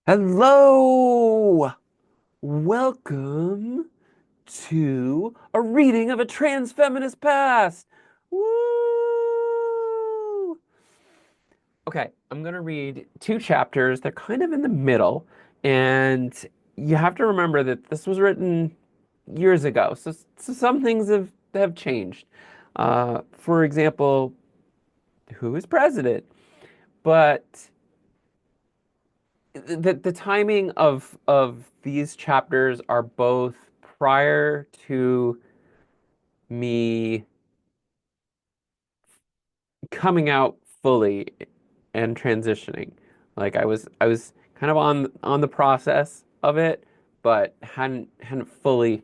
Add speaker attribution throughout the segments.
Speaker 1: Hello! Welcome to a reading of a trans feminist past. Woo! Okay, I'm gonna read two chapters. They're kind of in the middle, and you have to remember that this was written years ago, so some things have changed. For example, who is president? But the timing of these chapters are both prior to me coming out fully and transitioning. Like I was kind of on the process of it, but hadn't fully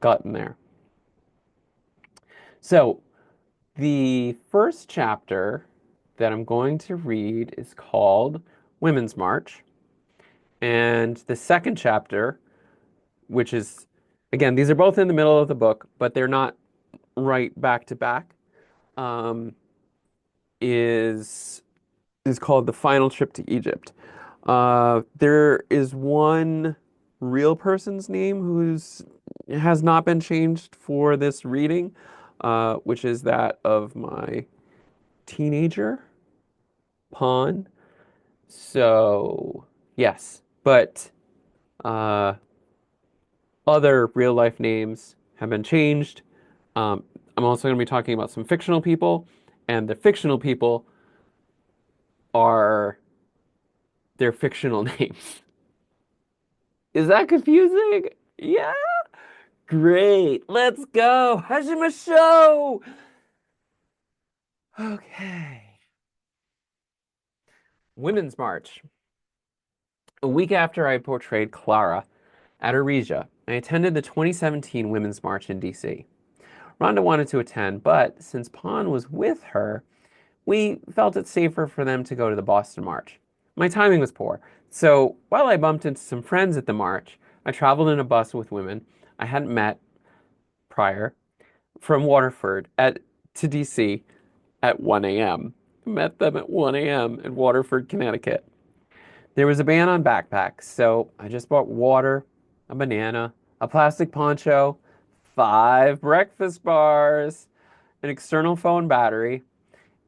Speaker 1: gotten there. So the first chapter that I'm going to read is called Women's March, and the second chapter, which is again, these are both in the middle of the book, but they're not right back to back, um, is is called The Final Trip to Egypt. There is one real person's name who's has not been changed for this reading, which is that of my teenager, Pawn. So, yes, but uh, other real life names have been changed. Um, I'm also going to be talking about some fictional people, and the fictional people are their fictional names. Is that confusing? Yeah. Great. Let's go. Hajime show. Okay. Women's March. A week after I portrayed Clara at Aresia, I attended the 2017 Women's March in DC. Rhonda wanted to attend, but since Pawn was with her, we felt it safer for them to go to the Boston March. My timing was poor, so while I bumped into some friends at the march, I traveled in a bus with women I hadn't met prior from Waterford to DC at 1 a.m. Met them at 1 a.m. in Waterford, Connecticut. There was a ban on backpacks, so I just bought water, a banana, a plastic poncho, 5 breakfast bars, an external phone battery,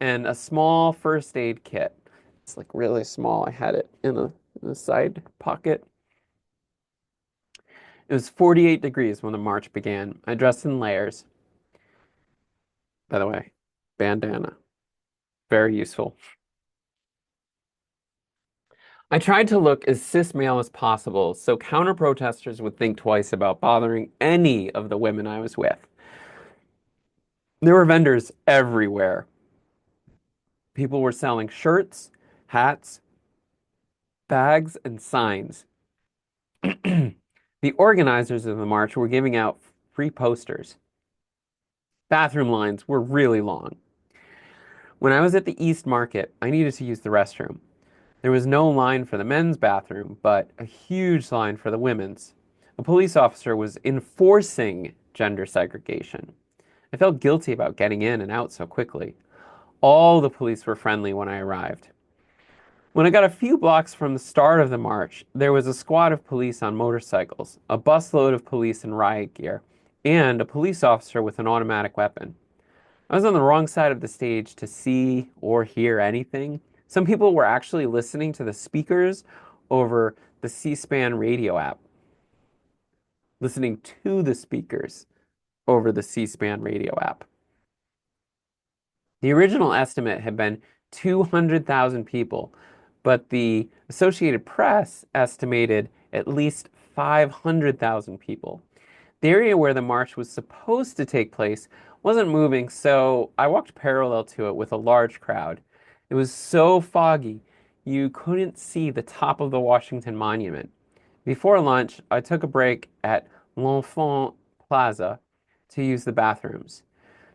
Speaker 1: and a small first aid kit. It's like really small. I had it in a side pocket. It was 48 degrees when the march began. I dressed in layers. By the way, bandana. Very useful. I tried to look as cis male as possible so counter protesters would think twice about bothering any of the women I was with. There were vendors everywhere. People were selling shirts, hats, bags, and signs. The organizers of the march were giving out free posters. Bathroom lines were really long. When I was at the East Market, I needed to use the restroom. There was no line for the men's bathroom, but a huge line for the women's. A police officer was enforcing gender segregation. I felt guilty about getting in and out so quickly. All the police were friendly when I arrived. When I got a few blocks from the start of the march, there was a squad of police on motorcycles, a busload of police in riot gear, and a police officer with an automatic weapon. I was on the wrong side of the stage to see or hear anything. Some people were actually listening to the speakers over the C-SPAN radio app, listening to the speakers over the C-SPAN radio app. The original estimate had been 200,000 people, but the Associated Press estimated at least 500,000 people. The area where the march was supposed to take place wasn't moving, so I walked parallel to it with a large crowd. It was so foggy, you couldn't see the top of the Washington Monument. Before lunch, I took a break at L'Enfant Plaza to use the bathrooms.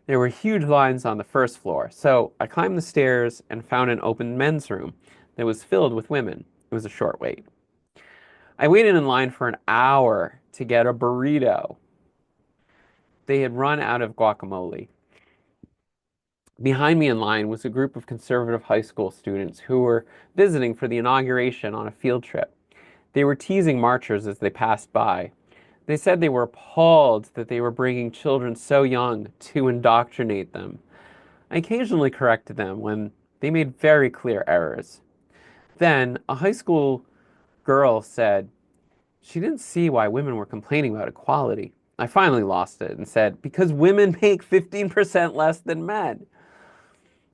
Speaker 1: There were huge lines on the first floor, so I climbed the stairs and found an open men's room that was filled with women. It was a short wait. I waited in line for an hour to get a burrito. They had run out of guacamole. Behind me in line was a group of conservative high school students who were visiting for the inauguration on a field trip. They were teasing marchers as they passed by. They said they were appalled that they were bringing children so young to indoctrinate them. I occasionally corrected them when they made very clear errors. Then, a high school girl said she didn't see why women were complaining about equality. I finally lost it and said, because women make 15% less than men.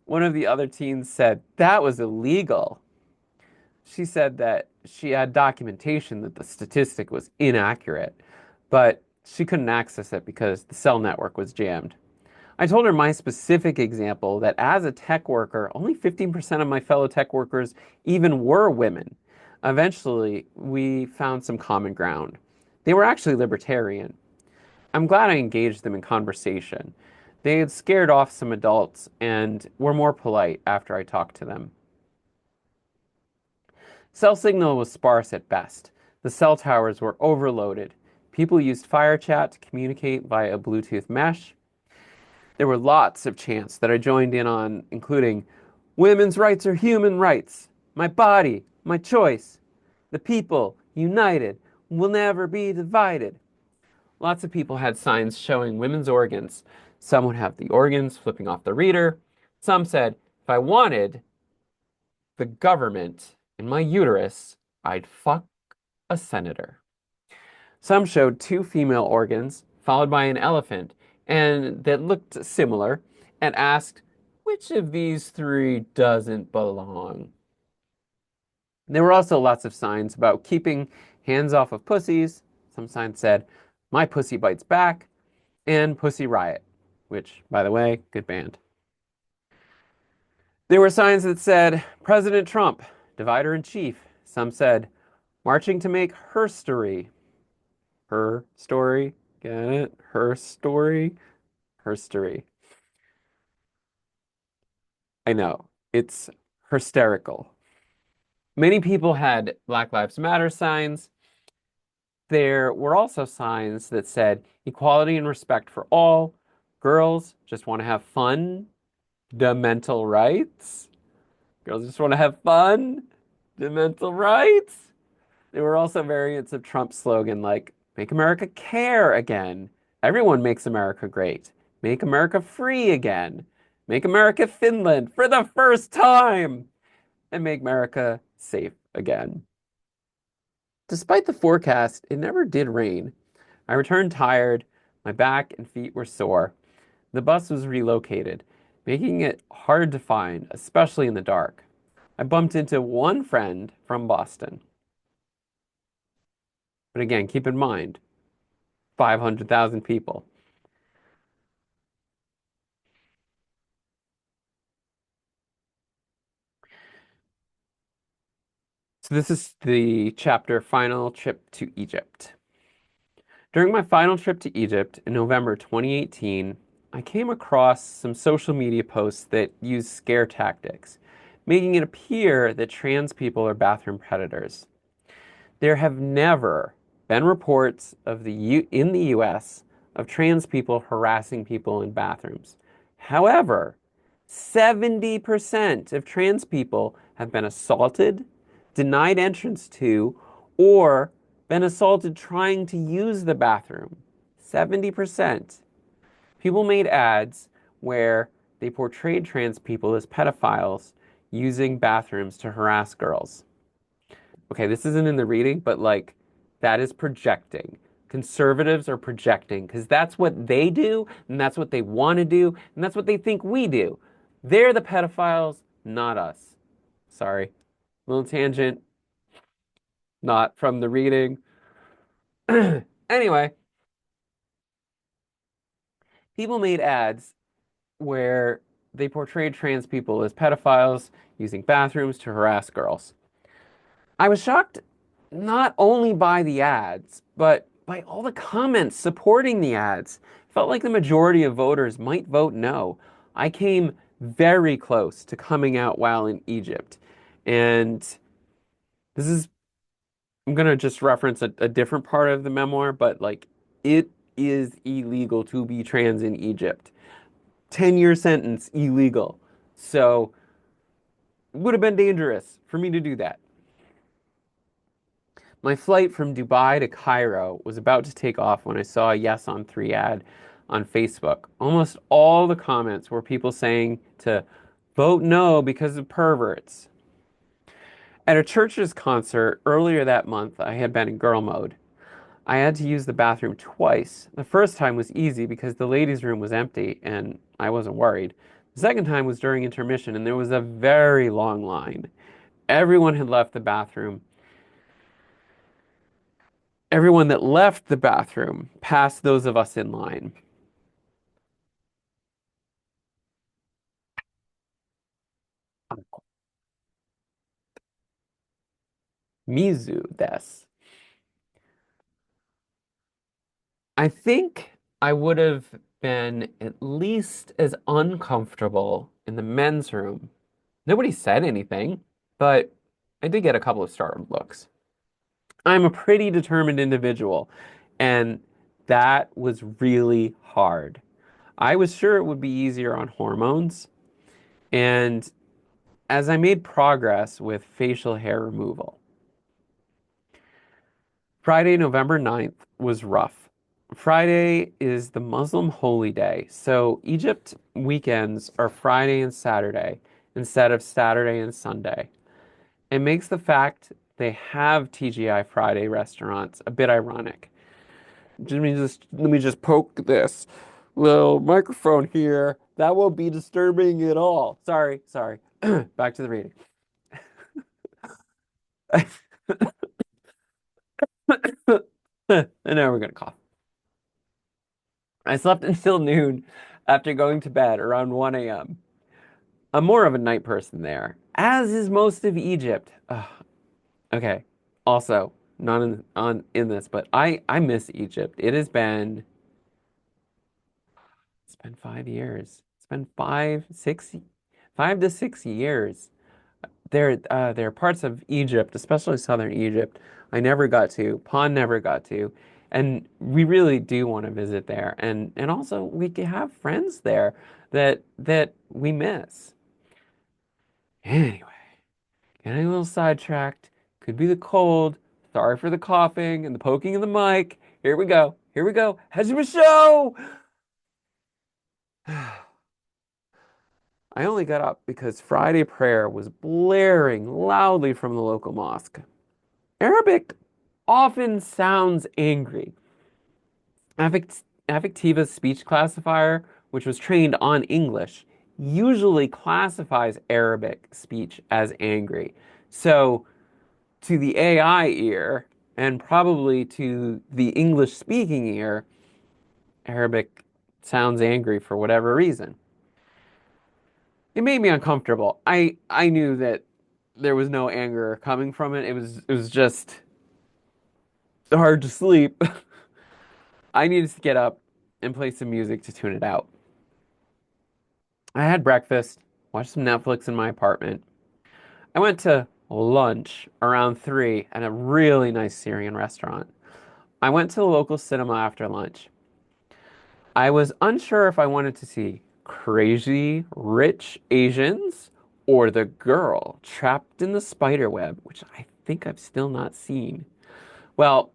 Speaker 1: One of the other teens said, that was illegal. She said that she had documentation that the statistic was inaccurate, but she couldn't access it because the cell network was jammed. I told her my specific example that as a tech worker, only 15% of my fellow tech workers even were women. Eventually, we found some common ground. They were actually libertarian. I'm glad I engaged them in conversation. They had scared off some adults and were more polite after I talked to them. Cell signal was sparse at best. The cell towers were overloaded. People used FireChat to communicate via a Bluetooth mesh. There were lots of chants that I joined in on, including women's rights are human rights, my body, my choice, the people, united, will never be divided. Lots of people had signs showing women's organs. Some would have the organs flipping off the reader. Some said, if I wanted the government in my uterus, I'd fuck a senator. Some showed two female organs, followed by an elephant, and that looked similar, and asked, which of these three doesn't belong? There were also lots of signs about keeping hands off of pussies. Some signs said, my pussy bites back, and Pussy Riot, which, by the way, good band. There were signs that said, President Trump, divider in chief. Some said, marching to make her story. Her story. Get it? Her story. Her story. I know. It's hysterical. Many people had Black Lives Matter signs. There were also signs that said equality and respect for all. Girls just want to have fun. The mental rights. Girls just want to have fun. The mental rights. There were also variants of Trump's slogan like, make America care again. Everyone makes America great. Make America free again. Make America Finland for the first time. And make America safe again. Despite the forecast, it never did rain. I returned tired. My back and feet were sore. The bus was relocated, making it hard to find, especially in the dark. I bumped into one friend from Boston. But again, keep in mind, 500,000 people. So this is the chapter Final Trip to Egypt. During my final trip to Egypt in November 2018, I came across some social media posts that use scare tactics, making it appear that trans people are bathroom predators. There have never been reports of in the US of trans people harassing people in bathrooms. However, 70% of trans people have been assaulted, denied entrance to, or been assaulted trying to use the bathroom. 70%. People made ads where they portrayed trans people as pedophiles using bathrooms to harass girls. Okay, this isn't in the reading, but like that is projecting. Conservatives are projecting because that's what they do, and that's what they want to do, and that's what they think we do. They're the pedophiles, not us. Sorry. Little tangent, not from the reading. Anyway, people made ads where they portrayed trans people as pedophiles using bathrooms to harass girls. I was shocked not only by the ads, but by all the comments supporting the ads. Felt like the majority of voters might vote no. I came very close to coming out while in Egypt. And this is, I'm going to just reference a different part of the memoir, but like, it is illegal to be trans in Egypt. 10-year sentence, illegal. So, it would have been dangerous for me to do that. My flight from Dubai to Cairo was about to take off when I saw a Yes on 3 ad on Facebook. Almost all the comments were people saying to vote no because of perverts. At a church's concert earlier that month, I had been in girl mode. I had to use the bathroom twice. The first time was easy because the ladies' room was empty and I wasn't worried. The second time was during intermission and there was a very long line. Everyone had left the bathroom. Everyone that left the bathroom passed those of us in line. Mizu des. I think I would have been at least as uncomfortable in the men's room. Nobody said anything, but I did get a couple of startled looks. I'm a pretty determined individual, and that was really hard. I was sure it would be easier on hormones, and as I made progress with facial hair removal, Friday, November 9th was rough. Friday is the Muslim holy day, so Egypt weekends are Friday and Saturday instead of Saturday and Sunday. It makes the fact they have TGI Friday restaurants a bit ironic. Let me just poke this little microphone here. That won't be disturbing at all. Sorry, sorry. Back to the reading. And now we're gonna cough. I slept until noon after going to bed around 1 a.m. I'm more of a night person there, as is most of Egypt. Ugh, okay. Also, not in this, but I miss Egypt. It's been 5 years. It's been 5 to 6 years. There are parts of Egypt, especially southern Egypt, I never got to. Pond never got to, and we really do want to visit there. And also we can have friends there that we miss. Anyway, getting a little sidetracked. Could be the cold. Sorry for the coughing and the poking of the mic. Here we go. Here we go. How's show? I only got up because Friday prayer was blaring loudly from the local mosque. Arabic often sounds angry. Affectiva's speech classifier, which was trained on English, usually classifies Arabic speech as angry. So, to the AI ear, and probably to the English speaking ear, Arabic sounds angry for whatever reason. It made me uncomfortable. I knew that there was no anger coming from it. It was just hard to sleep. I needed to get up and play some music to tune it out. I had breakfast, watched some Netflix in my apartment. I went to lunch around 3 at a really nice Syrian restaurant. I went to the local cinema after lunch. I was unsure if I wanted to see Crazy Rich Asians or The Girl Trapped in the Spider Web, which I think I've still not seen. Well,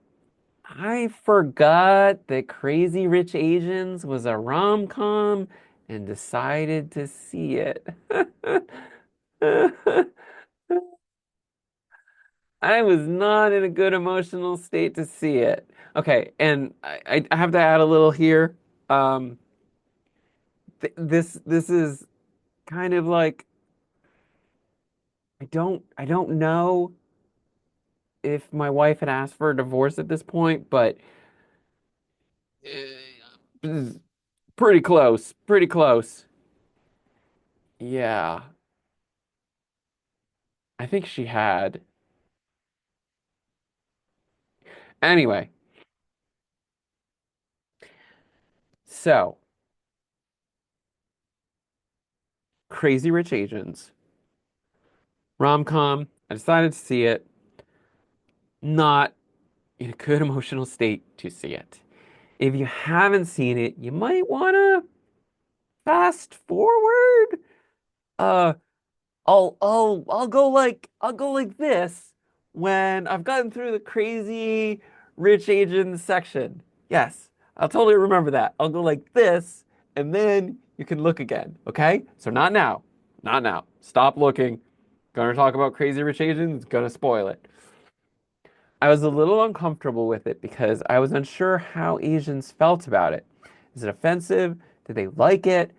Speaker 1: I forgot that Crazy Rich Asians was a rom-com and decided to see it. I was not in a good emotional state to see it. Okay, and I have to add a little here. Um, this is kind of like I don't know if my wife had asked for a divorce at this point, but uh, pretty close, pretty close. Yeah, I think she had. Anyway, so Crazy Rich Asians, rom-com. I decided to see it, not in a good emotional state to see it. If you haven't seen it, you might want to fast forward. Uh, I'll go like this. when I've gotten through the crazy rich Asian section. Yes, I'll totally remember that. I'll go like this, and then you can look again. Okay? So not now. Not now. Stop looking. Gonna talk about crazy rich Asians, gonna spoil it. I was a little uncomfortable with it because I was unsure how Asians felt about it. Is it offensive? Did they like it?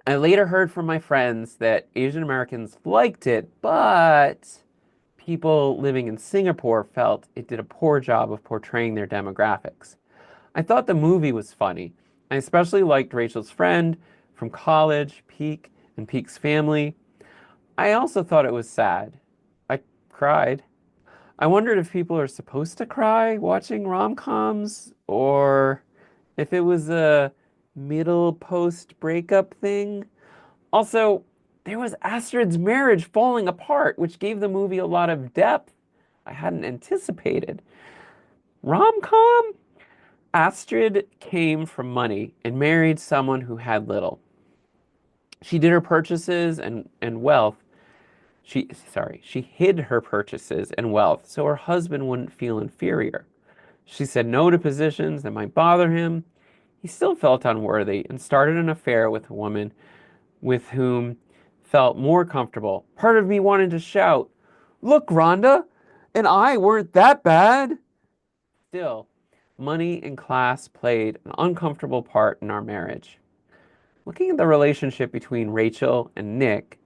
Speaker 1: I later heard from my friends that Asian Americans liked it, but people living in Singapore felt it did a poor job of portraying their demographics. I thought the movie was funny. I especially liked Rachel's friend from college, Peak, and Peak's family. I also thought it was sad. I cried. I wondered if people are supposed to cry watching rom-coms or if it was a middle post breakup thing. Also, there was Astrid's marriage falling apart, which gave the movie a lot of depth I hadn't anticipated. Rom-com? Astrid came from money and married someone who had little. She did her purchases and wealth. She hid her purchases and wealth so her husband wouldn't feel inferior. She said no to positions that might bother him. He still felt unworthy and started an affair with a woman with whom felt more comfortable. Part of me wanted to shout, "Look, Rhonda and I weren't that bad." Still, money and class played an uncomfortable part in our marriage. Looking at the relationship between Rachel and Nick,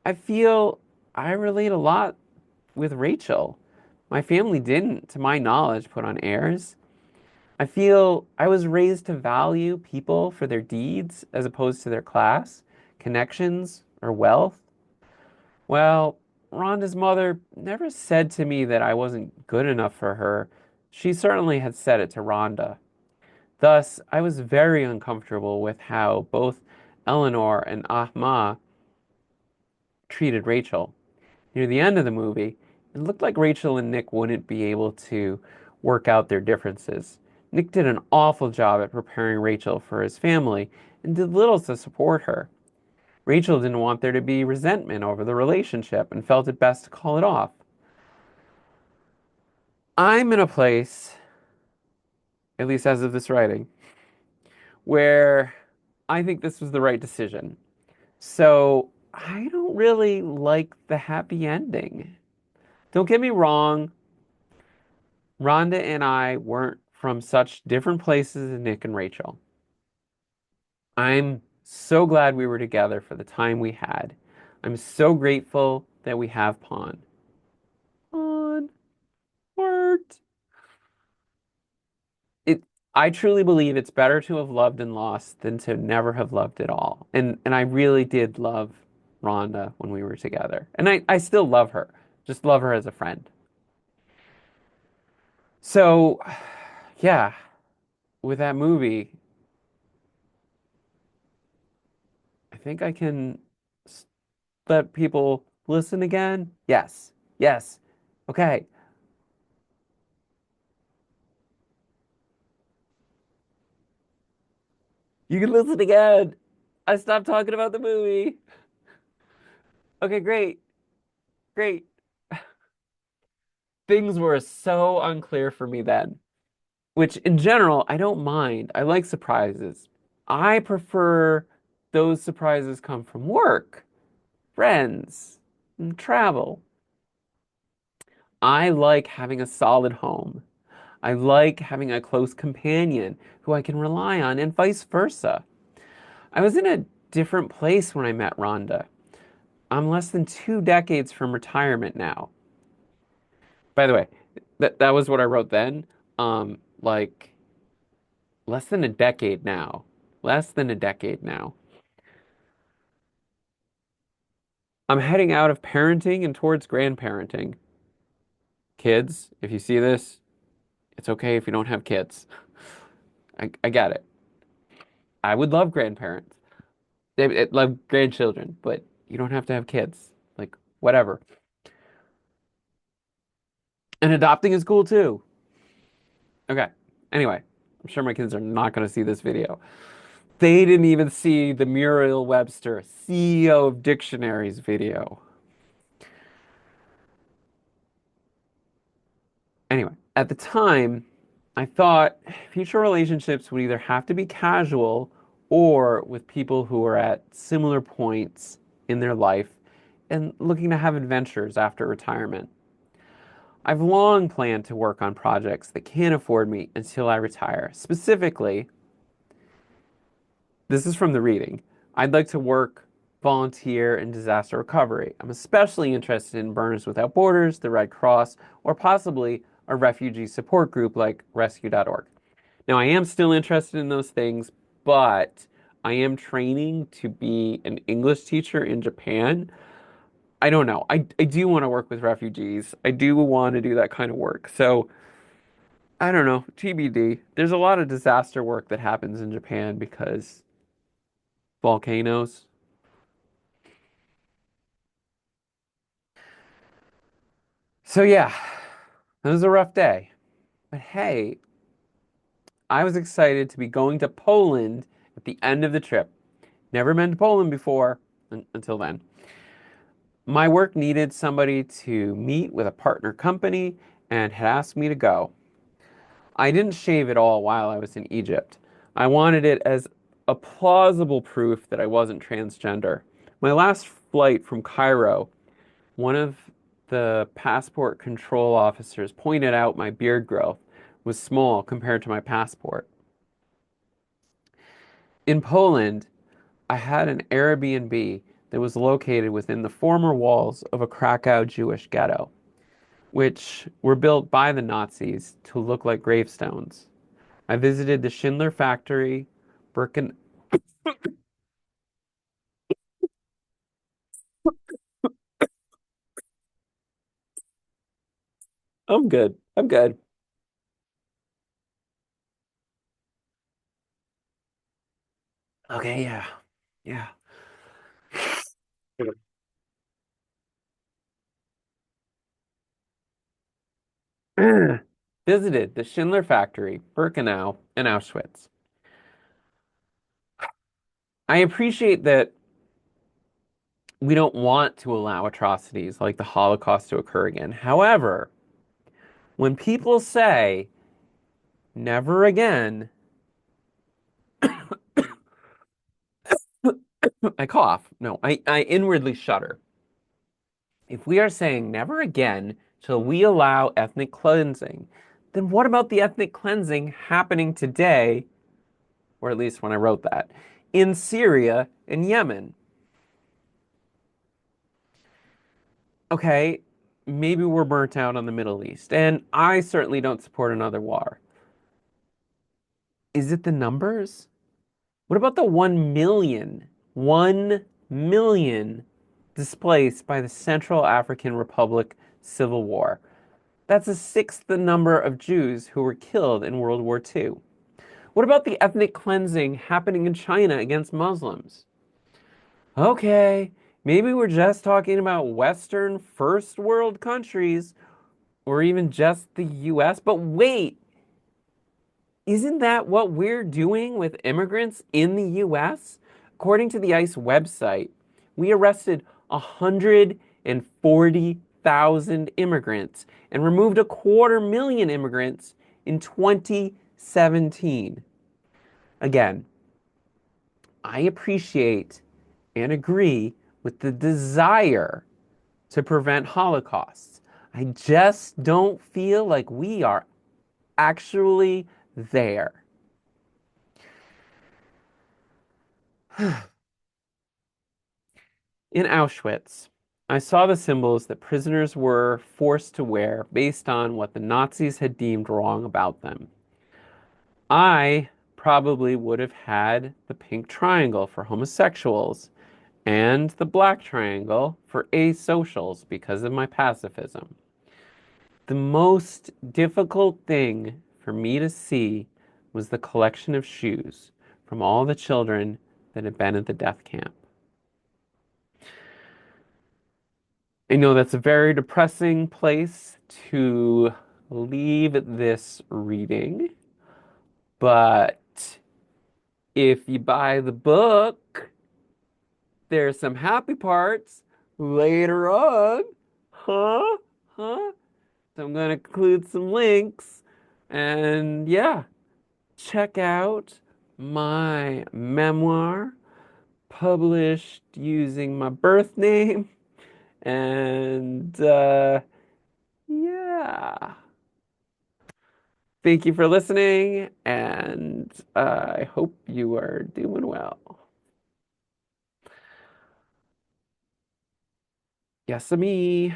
Speaker 1: I feel I relate a lot with Rachel. My family didn't, to my knowledge, put on airs. I feel I was raised to value people for their deeds as opposed to their class, connections, or wealth. Well, Rhonda's mother never said to me that I wasn't good enough for her. She certainly had said it to Rhonda. Thus, I was very uncomfortable with how both Eleanor and Ahma treated Rachel. Near the end of the movie, it looked like Rachel and Nick wouldn't be able to work out their differences. Nick did an awful job at preparing Rachel for his family and did little to support her. Rachel didn't want there to be resentment over the relationship and felt it best to call it off. I'm in a place, at least as of this writing, where I think this was the right decision. So I don't really like the happy ending. Don't get me wrong, Rhonda and I weren't from such different places as Nick and Rachel. I'm so glad we were together for the time we had. I'm so grateful that we have Pawn. Pawn. Heart. It, I truly believe it's better to have loved and lost than to never have loved at all. And I really did love Rhonda when we were together. And I still love her. Just love her as a friend. So, yeah, with that movie, I think I can s- let people listen again. Yes. Yes. Okay. You can listen again. I stopped talking about the movie. Okay, great. Great. Things were so unclear for me then, which in general, I don't mind. I like surprises. I prefer those surprises come from work, friends, and travel. I like having a solid home. I like having a close companion who I can rely on, and vice versa. I was in a different place when I met Rhonda. I'm less than 2 decades from retirement now. By the way, that was what I wrote then. Like less than a decade now. Less than a decade now. I'm heading out of parenting and towards grandparenting. Kids, if you see this, it's okay if you don't have kids. I get it. I would love grandparents. I love grandchildren, but you don't have to have kids. Like, whatever. And adopting is cool too. Okay. Anyway, I'm sure my kids are not going to see this video. They didn't even see the Muriel Webster, CEO of Dictionaries video. Anyway, at the time, I thought future relationships would either have to be casual or with people who are at similar points in their life and looking to have adventures after retirement. I've long planned to work on projects that can afford me until I retire. Specifically, this is from the reading. I'd like to work, volunteer in disaster recovery. I'm especially interested in Burners Without Borders, the Red Cross, or possibly a refugee support group like rescue.org. Now, I am still interested in those things, but I am training to be an English teacher in Japan. I don't know. I do want to work with refugees. I do want to do that kind of work. So, I don't know. TBD. There's a lot of disaster work that happens in Japan because volcanoes. So yeah, it was a rough day. But hey, I was excited to be going to Poland at the end of the trip. Never been to Poland before until then. My work needed somebody to meet with a partner company and had asked me to go. I didn't shave at all while I was in Egypt. I wanted it as a plausible proof that I wasn't transgender. My last flight from Cairo, one of the passport control officers pointed out my beard growth was small compared to my passport. In Poland, I had an Airbnb that was located within the former walls of a Krakow Jewish ghetto, which were built by the Nazis to look like gravestones. I visited the Schindler factory, Birken. I'm good. I'm good. Okay, yeah. Yeah. Visited the Schindler factory, Birkenau, and Auschwitz. I appreciate that we don't want to allow atrocities like the Holocaust to occur again. However, when people say never again, I cough. No, I inwardly shudder. If we are saying never again shall we allow ethnic cleansing, then what about the ethnic cleansing happening today, or at least when I wrote that, in Syria and Yemen? Okay, maybe we're burnt out on the Middle East, and I certainly don't support another war. Is it the numbers? What about the 1 million? 1 million displaced by the Central African Republic Civil War. That's a sixth the number of Jews who were killed in World War II. What about the ethnic cleansing happening in China against Muslims? Okay, maybe we're just talking about Western first world countries or even just the US, but wait, isn't that what we're doing with immigrants in the US? According to the ICE website, we arrested 140,000 immigrants and removed 250,000 immigrants in 2017. Again, I appreciate and agree with the desire to prevent holocausts. I just don't feel like we are actually there. In Auschwitz, I saw the symbols that prisoners were forced to wear based on what the Nazis had deemed wrong about them. I probably would have had the pink triangle for homosexuals and the black triangle for asocials because of my pacifism. The most difficult thing for me to see was the collection of shoes from all the children that had been at the death camp. I know that's a very depressing place to leave this reading, but if you buy the book, there's some happy parts later on. Huh? Huh? So I'm going to include some links. And yeah, check out my memoir published using my birth name. And yeah, thank you for listening. And I hope you are doing well. Yes, me.